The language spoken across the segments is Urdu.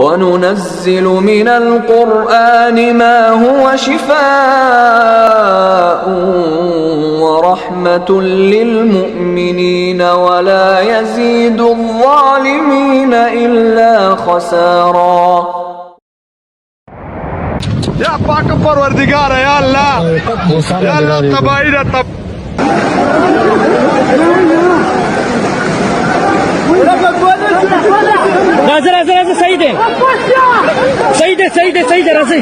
وَنُنَزِّلُ مِنَ الْقُرْآنِ مَا هُوَ شِفَاءٌ وَرَحْمَةٌ لِّلْمُؤْمِنِينَ وَلَا يَزِيدُ الظَّالِمِينَ إِلَّا خَسَارًا۔ یا پاک پروردگار ہے، یا اللہ، یا اللہ تباہی نہ تب ذرا صحیح دے رضی۔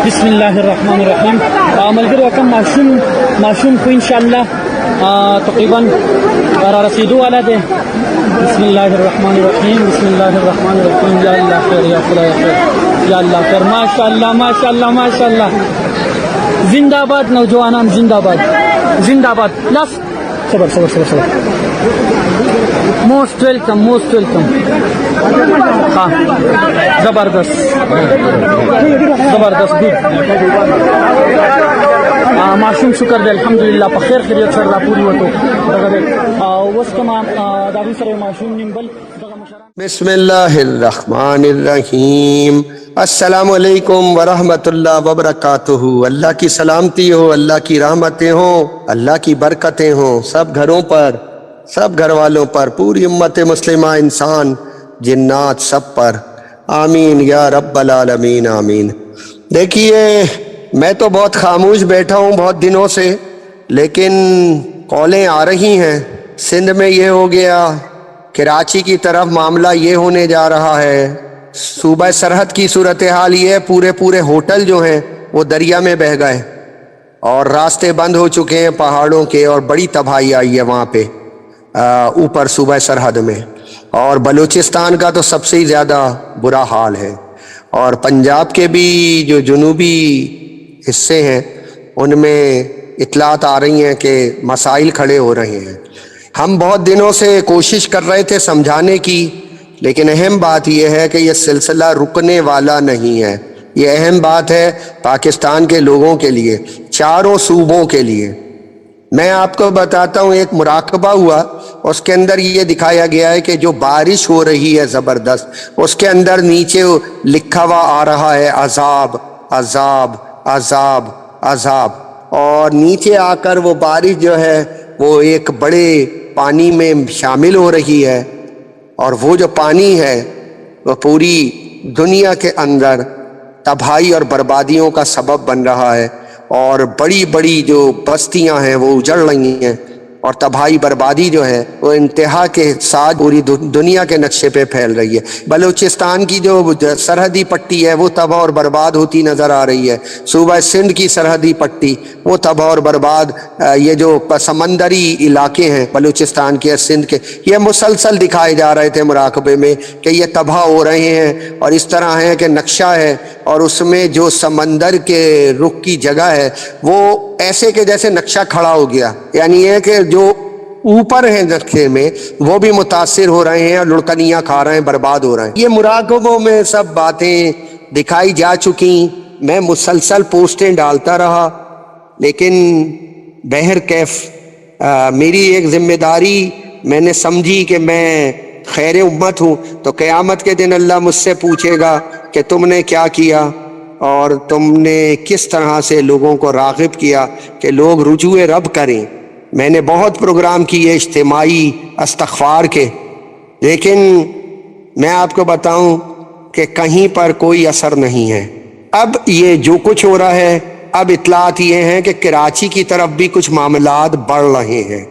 بسم اللہ الرحمن الرحیم۔ ملګر وکم معشوم کو انشاءاللہ تقریباً را رسیدو والا دے۔ بسم اللہ الرحمن الرحیم، بسم اللہ الرحمن الرحیم۔ یا اللہ خیر، یا خدا خیر، یا اللہ خیر۔ ماشاءاللہ ماشاءاللہ ماشاءاللہ۔ زندہ باد نوجوانان، زندہ باد زندہ باد۔ لاس صبر صبر صبر صبر۔ Most welcome most welcome. ہاں زبردست زبردست گڈ۔ معصوم شکر دے الحمدللہ په خیر خیریت سره راپوری وته دغه اوس کومه داوی سره معصوم نیمبل دغه مشران۔ بسم اللہ الرحمن الرحیم۔ السلام علیکم ورحمۃ اللہ وبرکاتہ۔ اللہ کی سلامتی ہو، اللہ کی رحمتیں ہوں، اللہ کی برکتیں ہوں سب گھروں پر، سب گھر والوں پر، پوری امت مسلمہ، انسان جنات سب پر، آمین یا رب العالمین آمین۔ دیکھیے میں تو بہت خاموش بیٹھا ہوں بہت دنوں سے، لیکن کالیں آ رہی ہیں۔ سندھ میں یہ ہو گیا، کراچی کی طرف معاملہ یہ ہونے جا رہا ہے، صوبہ سرحد کی صورتحال یہ ہے، پورے ہوٹل جو ہیں وہ دریا میں بہہ گئے اور راستے بند ہو چکے ہیں پہاڑوں کے، اور بڑی تباہی آئی ہے وہاں پہ اوپر صوبہ سرحد میں، اور بلوچستان کا تو سب سے زیادہ برا حال ہے، اور پنجاب کے بھی جو جنوبی حصے ہیں ان میں اطلاعات آ رہی ہیں کہ مسائل کھڑے ہو رہے ہیں۔ ہم بہت دنوں سے کوشش کر رہے تھے سمجھانے کی، لیکن اہم بات یہ ہے کہ یہ سلسلہ رکنے والا نہیں ہے۔ یہ اہم بات ہے پاکستان کے لوگوں کے لیے، چاروں صوبوں کے لیے۔ میں آپ کو بتاتا ہوں، ایک مراقبہ ہوا، اس کے اندر یہ دکھایا گیا ہے کہ جو بارش ہو رہی ہے زبردست، اس کے اندر نیچے لکھا ہوا آ رہا ہے عذاب عذاب عذاب عذاب، اور نیچے آ کر وہ بارش جو ہے وہ ایک بڑے پانی میں شامل ہو رہی ہے، اور وہ جو پانی ہے وہ پوری دنیا کے اندر تباہی اور بربادیوں کا سبب بن رہا ہے، اور بڑی بڑی جو بستیاں ہیں وہ اجڑ رہی ہیں، اور تباہی بربادی جو ہے وہ انتہا کے ساتھ پوری دنیا کے نقشے پہ پھیل رہی ہے۔ بلوچستان کی جو سرحدی پٹی ہے وہ تباہ اور برباد ہوتی نظر آ رہی ہے، صوبہ سندھ کی سرحدی پٹی وہ تباہ اور برباد، یہ جو سمندری علاقے ہیں بلوچستان کے سندھ کے، یہ مسلسل دکھائے جا رہے تھے مراقبے میں کہ یہ تباہ ہو رہے ہیں، اور اس طرح ہے کہ نقشہ ہے، اور اس میں جو سمندر کے رخ کی جگہ ہے وہ ایسے کہ جیسے نقشہ کھڑا ہو گیا، یعنی یہ کہ جو اوپر ہیں نقشے میں وہ بھی متاثر ہو رہے ہیں اور لڑکنیاں کھا رہے ہیں، برباد ہو رہے ہیں۔ یہ مراقبوں میں سب باتیں دکھائی جا چکی، میں مسلسل پوسٹیں ڈالتا رہا، لیکن بہرکیف میری ایک ذمہ داری میں نے سمجھی کہ میں خیر امت ہوں، تو قیامت کے دن اللہ مجھ سے پوچھے گا کہ تم نے کیا کیا، اور تم نے کس طرح سے لوگوں کو راغب کیا کہ لوگ رجوع رب کریں۔ میں نے بہت پروگرام کیے اجتماعی استغفار کے، لیکن میں آپ کو بتاؤں کہ کہیں پر کوئی اثر نہیں ہے۔ اب یہ جو کچھ ہو رہا ہے، اب اطلاعات یہ ہیں کہ کراچی کی طرف بھی کچھ معاملات بڑھ رہے ہیں۔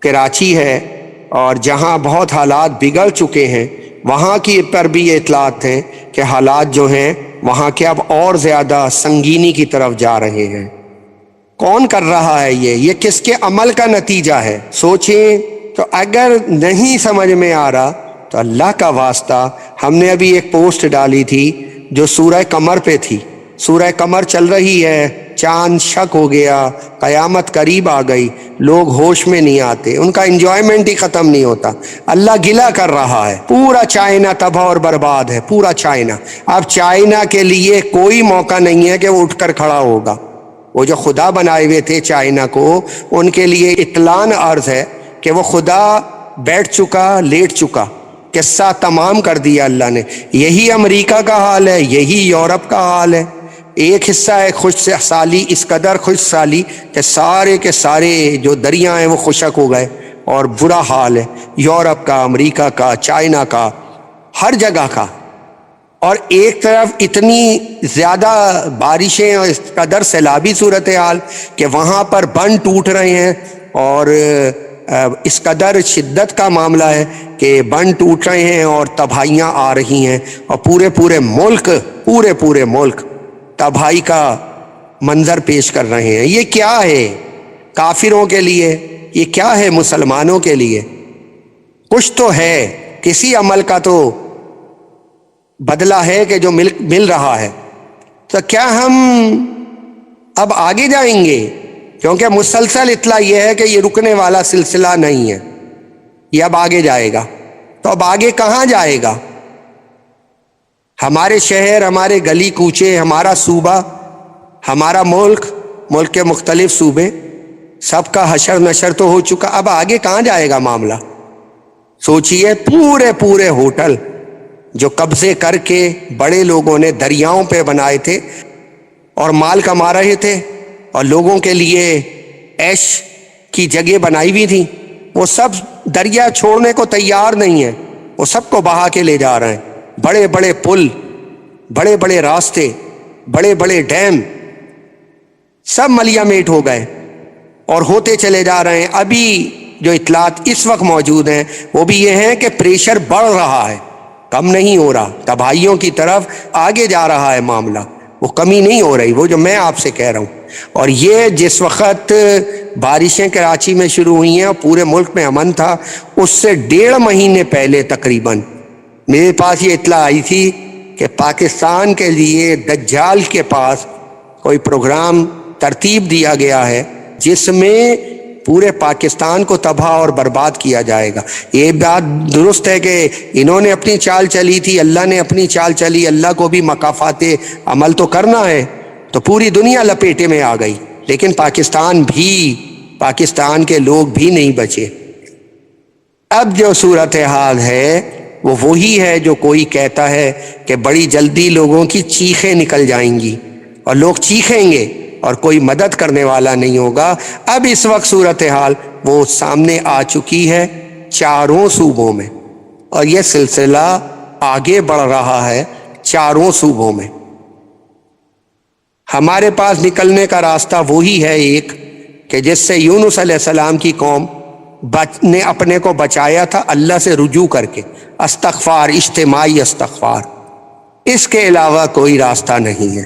کراچی ہے اور جہاں بہت حالات بگڑ چکے ہیں، وہاں کی پر بھی یہ اطلاعات ہیں کہ حالات جو ہیں وہاں کے اب اور زیادہ سنگینی کی طرف جا رہے ہیں۔ کون کر رہا ہے یہ کس کے عمل کا نتیجہ ہے؟ سوچیں تو اگر نہیں سمجھ میں آ رہا تو اللہ کا واسطہ، ہم نے ابھی ایک پوسٹ ڈالی تھی جو سورہ قمر پہ تھی، سورہ قمر چل رہی ہے، چاند شک ہو گیا، قیامت قریب آ گئی، لوگ ہوش میں نہیں آتے، ان کا انجوائمنٹ ہی ختم نہیں ہوتا، اللہ گلہ کر رہا ہے، پورا چائنا تباہ اور برباد ہے، پورا چائنا۔ اب چائنا کے لیے کوئی موقع نہیں ہے کہ وہ اٹھ کر کھڑا ہوگا، وہ جو خدا بنائے ہوئے تھے چائنا کو، ان کے لیے اطلان عرض ہے کہ وہ خدا بیٹھ چکا، لیٹ چکا، قصہ تمام کر دیا اللہ نے۔ یہی امریکہ کا حال ہے، یہی یورپ کا حال ہے۔ ایک حصہ ہے خشک سالی، اس قدر خشک سالی کہ سارے کے سارے جو دریا ہیں وہ خشک ہو گئے، اور برا حال ہے یورپ کا، امریکہ کا، چائنا کا، ہر جگہ کا۔ اور ایک طرف اتنی زیادہ بارشیں اور اس قدر سیلابی صورتحال کہ وہاں پر بند ٹوٹ رہے ہیں، اور اس قدر شدت کا معاملہ ہے کہ بند ٹوٹ رہے ہیں اور تباہیاں آ رہی ہیں، اور پورے ملک تباہی کا منظر پیش کر رہے ہیں۔ یہ کیا ہے کافروں کے لیے؟ یہ کیا ہے مسلمانوں کے لیے؟ کچھ تو ہے، کسی عمل کا تو بدلہ ہے کہ جو مل رہا ہے۔ تو کیا ہم اب آگے جائیں گے؟ کیونکہ مسلسل اطلاع یہ ہے کہ یہ رکنے والا سلسلہ نہیں ہے، یہ اب آگے جائے گا۔ تو اب آگے کہاں جائے گا؟ ہمارے شہر، ہمارے گلی کوچے، ہمارا صوبہ، ہمارا ملک کے مختلف صوبے، سب کا حشر نشر تو ہو چکا، اب آگے کہاں جائے گا معاملہ؟ سوچئے، پورے ہوٹل جو قبضے کر کے بڑے لوگوں نے دریاؤں پہ بنائے تھے اور مال کما رہے تھے اور لوگوں کے لیے عیش کی جگہ بنائی بھی تھی، وہ سب دریا چھوڑنے کو تیار نہیں ہیں، وہ سب کو بہا کے لے جا رہے ہیں۔ بڑے بڑے پل، بڑے بڑے راستے، بڑے بڑے ڈیم سب ملیا میٹ ہو گئے اور ہوتے چلے جا رہے ہیں۔ ابھی جو اطلاعات اس وقت موجود ہیں وہ بھی یہ ہیں کہ پریشر بڑھ رہا ہے، کم نہیں ہو رہا، تباہیوں کی طرف آگے جا رہا ہے معاملہ، وہ کمی نہیں ہو رہی، وہ جو میں آپ سے کہہ رہا ہوں۔ اور یہ جس وقت بارشیں کراچی میں شروع ہوئی ہیں اور پورے ملک میں امن تھا، اس سے 1.5 مہینے پہلے تقریباً میرے پاس یہ اطلاع آئی تھی کہ پاکستان کے لیے دجال کے پاس کوئی پروگرام ترتیب دیا گیا ہے جس میں پورے پاکستان کو تباہ اور برباد کیا جائے گا۔ یہ بات درست ہے کہ انہوں نے اپنی چال چلی تھی، اللہ نے اپنی چال چلی، اللہ کو بھی مکافات عمل تو کرنا ہے، تو پوری دنیا لپیٹے میں آ گئی، لیکن پاکستان کے لوگ بھی نہیں بچے۔ اب جو صورتحال ہے وہ وہی ہے جو کوئی کہتا ہے کہ بڑی جلدی لوگوں کی چیخیں نکل جائیں گی اور لوگ چیخیں گے اور کوئی مدد کرنے والا نہیں ہوگا۔ اب اس وقت صورتحال وہ سامنے آ چکی ہے 4 صوبوں میں، اور یہ سلسلہ آگے بڑھ رہا ہے 4 صوبوں میں۔ ہمارے پاس نکلنے کا راستہ وہی ہے ایک کہ جس سے یونس علیہ السلام کی قوم نے اپنے کو بچایا تھا، اللہ سے رجوع کر کے، استغفار، اجتماعی استغفار۔ اس کے علاوہ کوئی راستہ نہیں ہے۔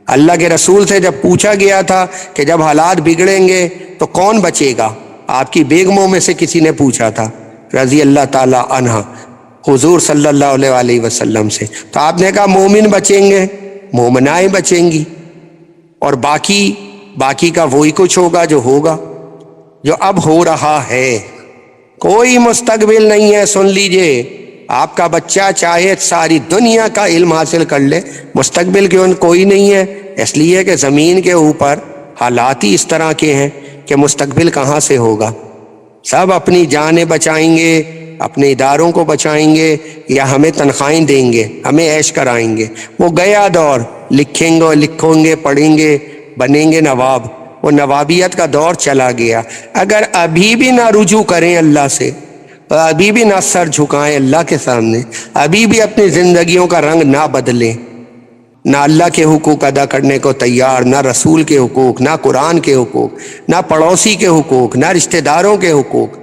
اللہ کے رسول سے جب پوچھا گیا تھا کہ جب حالات بگڑیں گے تو کون بچے گا، آپ کی بیگموں میں سے کسی نے پوچھا تھا رضی اللہ تعالی عنہ حضور صلی اللہ علیہ وسلم سے، تو آپ نے کہا مومن بچیں گے، مومنائیں بچیں گی، اور باقی کا وہی کچھ ہوگا جو اب ہو رہا ہے۔ کوئی مستقبل نہیں ہے، سن لیجئے، آپ کا بچہ چاہے ساری دنیا کا علم حاصل کر لے، مستقبل کیوں کوئی نہیں ہے؟ اس لیے کہ زمین کے اوپر حالات ہی اس طرح کے ہیں کہ مستقبل کہاں سے ہوگا؟ سب اپنی جانیں بچائیں گے، اپنے اداروں کو بچائیں گے، یا ہمیں تنخواہیں دیں گے، ہمیں عیش کرائیں گے۔ وہ گیا دور، لکھیں گے پڑھیں گے، بنیں گے نواب، وہ نوابیت کا دور چلا گیا۔ اگر ابھی بھی نہ رجوع کریں اللہ سے، ابھی بھی نہ سر جھکائیں اللہ کے سامنے، ابھی بھی اپنی زندگیوں کا رنگ نہ بدلیں، نہ اللہ کے حقوق ادا کرنے کو تیار، نہ رسول کے حقوق، نہ قرآن کے حقوق، نہ پڑوسی کے حقوق، نہ رشتہ داروں کے حقوق،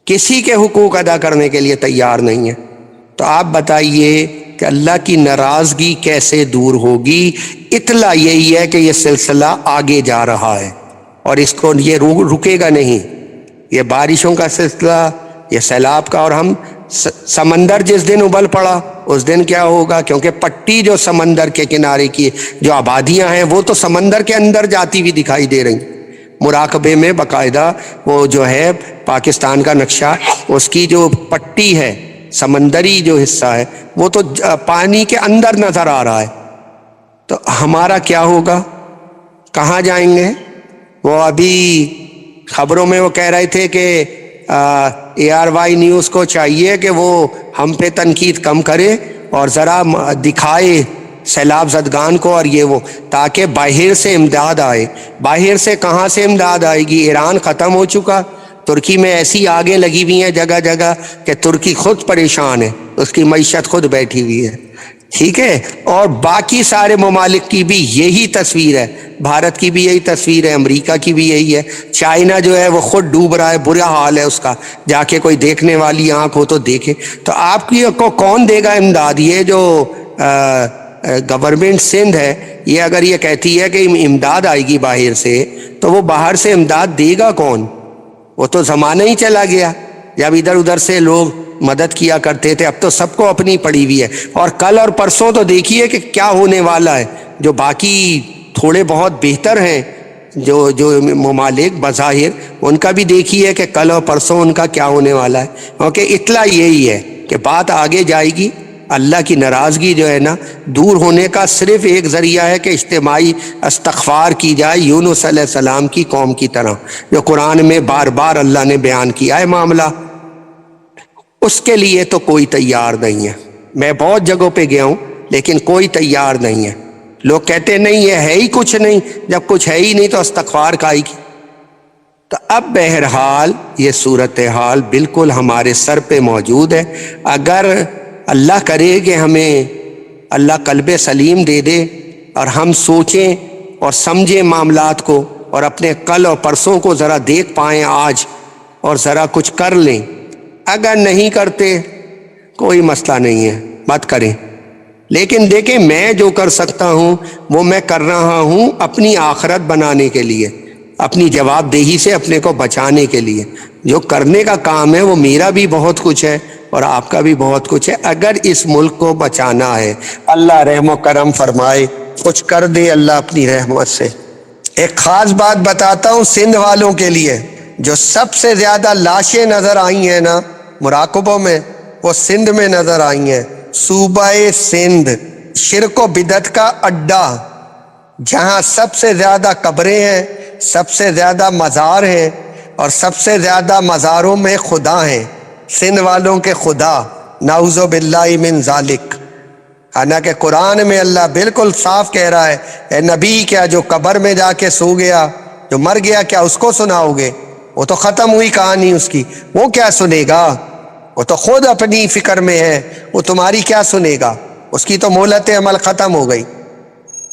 کسی کے حقوق ادا کرنے کے لیے تیار نہیں ہے، تو آپ بتائیے کہ اللہ کی ناراضگی کیسے دور ہوگی؟ اطلاع یہی ہے کہ یہ سلسلہ آگے جا رہا ہے اور اس کو یہ رکے گا نہیں۔ یہ بارشوں کا سلسلہ، یہ سیلاب کا، اور ہم سمندر جس دن ابل پڑا اس دن کیا ہوگا؟ کیونکہ پٹی جو سمندر کے کنارے کی جو آبادیاں ہیں وہ تو سمندر کے اندر جاتی ہوئی دکھائی دے رہی، مراقبے میں باقاعدہ وہ جو ہے پاکستان کا نقشہ، اس کی جو پٹی ہے، سمندری جو حصہ ہے وہ تو پانی کے اندر نظر آ رہا ہے۔ تو ہمارا کیا ہوگا؟ کہاں جائیں گے؟ وہ ابھی خبروں میں وہ کہہ رہے تھے کہ ARY نیوز کو چاہیے کہ وہ ہم پہ تنقید کم کرے اور ذرا دکھائے سیلاب زدگان کو اور یہ وہ، تاکہ باہر سے امداد آئے۔ باہر سے کہاں سے امداد آئے گی؟ ایران ختم ہو چکا، ترکی میں ایسی آگیں لگی ہوئی ہیں جگہ جگہ کہ ترکی خود پریشان ہے، اس کی معیشت خود بیٹھی ہوئی ہے، ٹھیک ہے؟ اور باقی سارے ممالک کی بھی یہی تصویر ہے، بھارت کی بھی یہی تصویر ہے، امریکہ کی بھی یہی ہے۔ چائنا جو ہے وہ خود ڈوب رہا ہے، برا حال ہے اس کا، جا کے کوئی دیکھنے والی آنکھ ہو تو دیکھے۔ تو آپ کی کو کون دے گا امداد؟ یہ جو گورنمنٹ سندھ ہے، یہ اگر یہ کہتی ہے کہ امداد آئے گی باہر سے، تو وہ باہر سے امداد دے گا کون؟ وہ تو زمانہ ہی چلا گیا جب ادھر ادھر سے لوگ مدد کیا کرتے تھے، اب تو سب کو اپنی پڑی ہوئی ہے۔ اور کل اور پرسوں تو دیکھیے کہ کیا ہونے والا ہے۔ جو باقی تھوڑے بہت بہتر ہیں جو ممالک بظاہر، ان کا بھی دیکھیے کہ کل اور پرسوں ان کا کیا ہونے والا ہے، کیونکہ اطلاع یہی ہے کہ بات آگے جائے گی۔ اللہ کی ناراضگی جو ہے نا دور ہونے کا صرف ایک ذریعہ ہے کہ اجتماعی استغفار کی جائے، یونس علیہ السلام کی قوم کی طرح، جو قرآن میں بار بار اللہ نے بیان کیا ہے معاملہ۔ اس کے لیے تو کوئی تیار نہیں ہے۔ میں بہت جگہوں پہ گیا ہوں لیکن کوئی تیار نہیں ہے۔ لوگ کہتے ہیں نہیں یہ ہے ہی کچھ نہیں، جب کچھ ہے ہی نہیں تو استغفار کائے گی۔ تو اب بہرحال یہ صورتحال بالکل ہمارے سر پہ موجود ہے۔ اگر اللہ کرے کہ ہمیں اللہ قلب سلیم دے دے اور ہم سوچیں اور سمجھیں معاملات کو اور اپنے کل اور پرسوں کو ذرا دیکھ پائیں آج اور ذرا کچھ کر لیں۔ اگر نہیں کرتے کوئی مسئلہ نہیں ہے، مت کریں، لیکن دیکھیں میں جو کر سکتا ہوں وہ میں کر رہا ہوں اپنی آخرت بنانے کے لیے، اپنی جواب دہی سے اپنے کو بچانے کے لیے۔ جو کرنے کا کام ہے وہ میرا بھی بہت کچھ ہے اور آپ کا بھی بہت کچھ ہے۔ اگر اس ملک کو بچانا ہے، اللہ رحم و کرم فرمائے، کچھ کر دے اللہ اپنی رحمت سے۔ ایک خاص بات بتاتا ہوں سندھ والوں کے لیے، جو سب سے زیادہ لاشیں نظر آئی ہیں نا مراقبوں میں، وہ سندھ میں نظر آئی ہیں۔ صوبہ سندھ شرک و بدعت کا اڈا، جہاں سب سے زیادہ قبریں ہیں، سب سے زیادہ مزار ہیں اور سب سے زیادہ مزاروں میں خدا ہیں، سندھ والوں کے خدا، نعوذ باللہ من ذالک۔ حالانکہ قرآن میں اللہ بالکل صاف کہہ رہا ہے، اے نبی کیا جو قبر میں جا کے سو گیا، جو مر گیا، کیا اس کو سناؤ گے؟ وہ تو ختم ہوئی کہانی اس کی، وہ کیا سنے گا؟ وہ تو خود اپنی فکر میں ہے، وہ تمہاری کیا سنے گا؟ اس کی تو مہلت عمل ختم ہو گئی،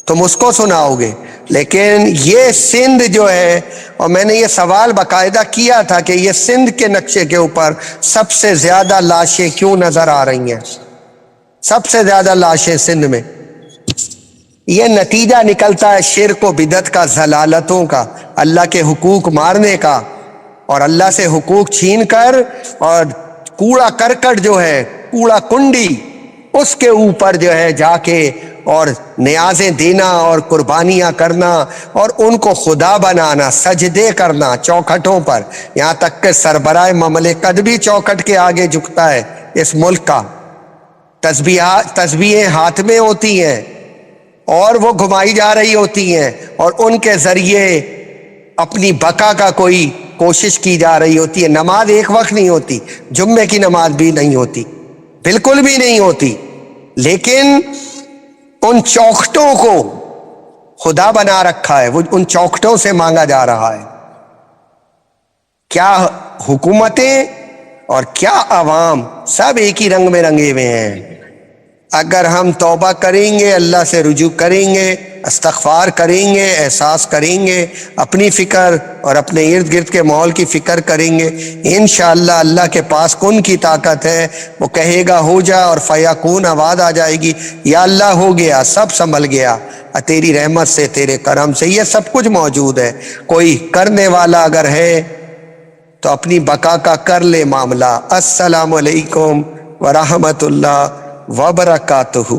تم اس کو سناؤ گے۔ لیکن یہ سندھ جو ہے، اور میں نے یہ سوال باقاعدہ کیا تھا کہ یہ سندھ کے نقشے کے اوپر سب سے زیادہ لاشیں کیوں نظر آ رہی ہیں؟ سب سے زیادہ لاشیں سندھ میں۔ یہ نتیجہ نکلتا ہے شرک و بدعت کا، ضلالتوں کا، اللہ کے حقوق مارنے کا، اور اللہ سے حقوق چھین کر اور کوڑا کرکٹ جو ہے، کوڑا کنڈی، اس کے اوپر جو ہے جا کے اور نیازیں دینا اور قربانیاں کرنا اور ان کو خدا بنانا، سجدے کرنا چوکھٹوں پر، یہاں تک کہ سربراہ مملکت بھی چوکھٹ کے آگے جھکتا ہے اس ملک کا۔ تسبیحیں ہاتھ میں ہوتی ہیں اور وہ گھمائی جا رہی ہوتی ہیں اور ان کے ذریعے اپنی بقا کا کوئی کوشش کی جا رہی ہوتی ہے۔ نماز ایک وقت نہیں ہوتی، جمعے کی نماز بھی نہیں ہوتی، بالکل بھی نہیں ہوتی، لیکن ان چوکھٹوں کو خدا بنا رکھا ہے، وہ ان چوکھٹوں سے مانگا جا رہا ہے۔ کیا حکومتیں اور کیا عوام، سب ایک ہی رنگ میں رنگے ہوئے ہیں۔ اگر ہم توبہ کریں گے، اللہ سے رجوع کریں گے، استغفار کریں گے، احساس کریں گے، اپنی فکر اور اپنے ارد گرد کے ماحول کی فکر کریں گے، انشاءاللہ اللہ کے پاس کن کی طاقت ہے، وہ کہے گا ہو جا اور فیکون آواز آ جائے گی، یا اللہ ہو گیا، سب سنبھل گیا، تیری رحمت سے، تیرے کرم سے، یہ سب کچھ موجود ہے۔ کوئی کرنے والا اگر ہے تو اپنی بقا کا کر لے معاملہ۔ السلام علیکم ورحمۃ اللہ وبرکاتہ۔